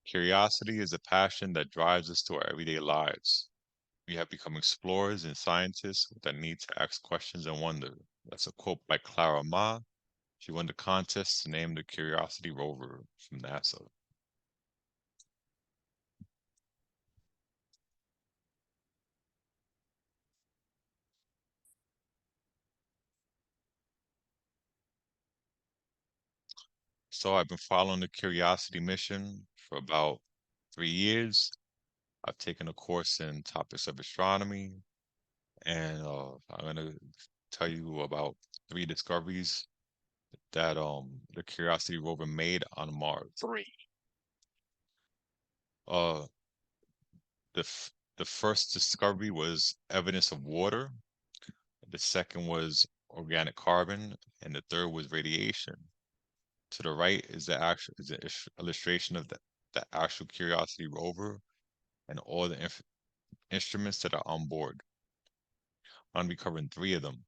Curiosity is a passion that drives us to our everyday lives. We have become explorers and scientists with a need to ask questions and wonder. That's a quote by Clara Ma. She won the contest to name the Curiosity rover from NASA. So I've been following the Curiosity mission for about 3 years. I've taken a course in topics of astronomy, and I'm going to tell you about three discoveries that the Curiosity rover made on Mars. Three. Uh, the first discovery was evidence of water. The second was organic carbon, and the third was radiation. To the right is the illustration of the actual Curiosity rover and all the instruments that are on board. I'm be covering three of them.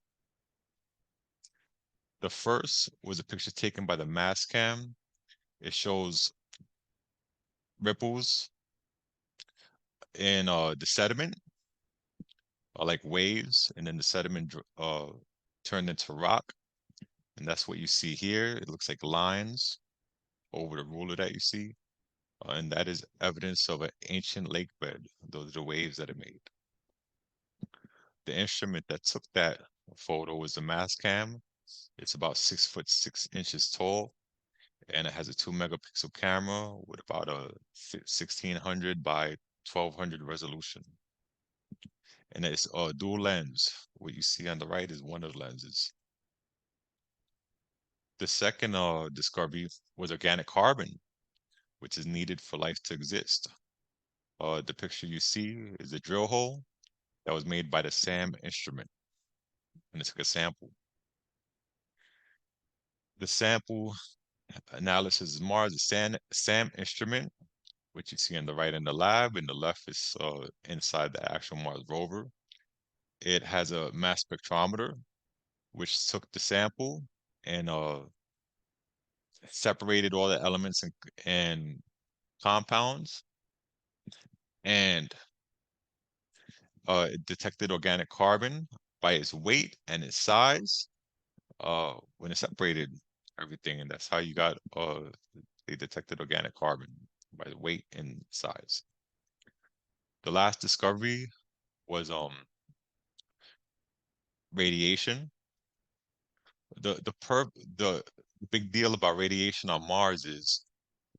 The first was a picture taken by the mass cam. It shows ripples in the sediment, like waves, and then the sediment turned into rock. And that's what you see here. It looks like lines over the ruler that you see. And that is evidence of an ancient lake bed. Those are the waves that it made. The instrument that took that photo was the mass cam. It's about 6 foot 6 inches tall, and it has a 2 megapixel camera with about a 1600 by 1200 resolution. And it's a dual lens. What you see on the right is one of the lenses. The second discovery was organic carbon, which is needed for life to exist. The picture you see is a drill hole that was made by the SAM instrument, and it took a sample. The sample analysis is Mars, the SAM instrument, which you see on the right in the lab, and the left is inside the actual Mars rover. It has a mass spectrometer, which took the sample and separated all the elements and compounds, and it detected organic carbon by its weight and its size when it separated everything, and that's how you got they detected organic carbon by the weight and size. The last discovery was radiation. The big deal about radiation on Mars is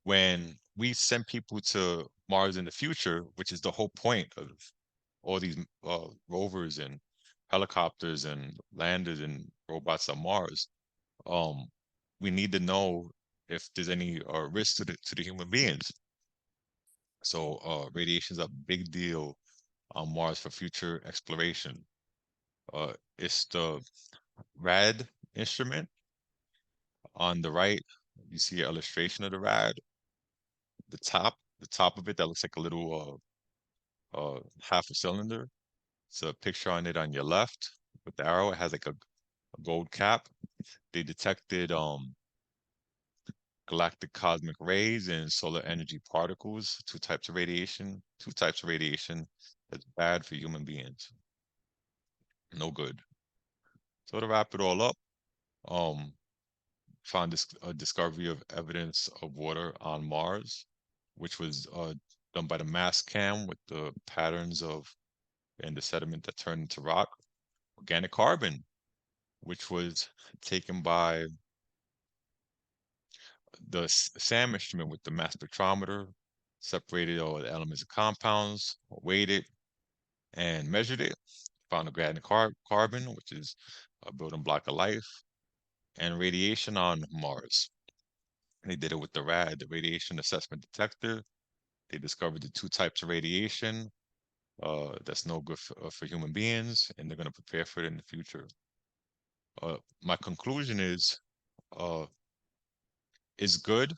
when we send people to Mars in the future, which is the whole point of all these rovers and helicopters and landers and robots on Mars, um, we need to know if there's any risk to the human beings. So radiation is a big deal on Mars for future exploration. It's the RAD instrument. On the right, you see an illustration of the RAD. The top of it that looks like a little half a cylinder. It's a picture on it on your left with the arrow. It has like a gold cap. They detected galactic cosmic rays and solar energy particles, two types of radiation that's bad for human beings. No good. So to wrap it all up, um, found this a discovery of evidence of water on Mars, which was done by the mass cam with the patterns of and the sediment that turned into rock. Organic carbon, which was taken by the SAM instrument with the mass spectrometer, separated all the elements and compounds, weighed it, and measured it. Found organic carbon, which is a building block of life, and radiation on Mars. They did it with the RAD, the radiation assessment detector. They discovered the two types of radiation that's no good for human beings, and they're going to prepare for it in the future. My conclusion is uh, it's good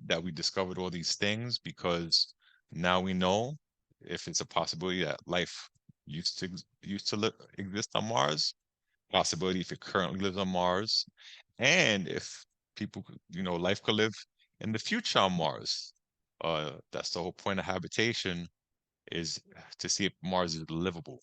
that we discovered all these things because now we know if it's a possibility that life used to exist on Mars, possibility if it currently lives on Mars, and if life could live in the future on Mars. That's the whole point of habitation is to see if Mars is livable.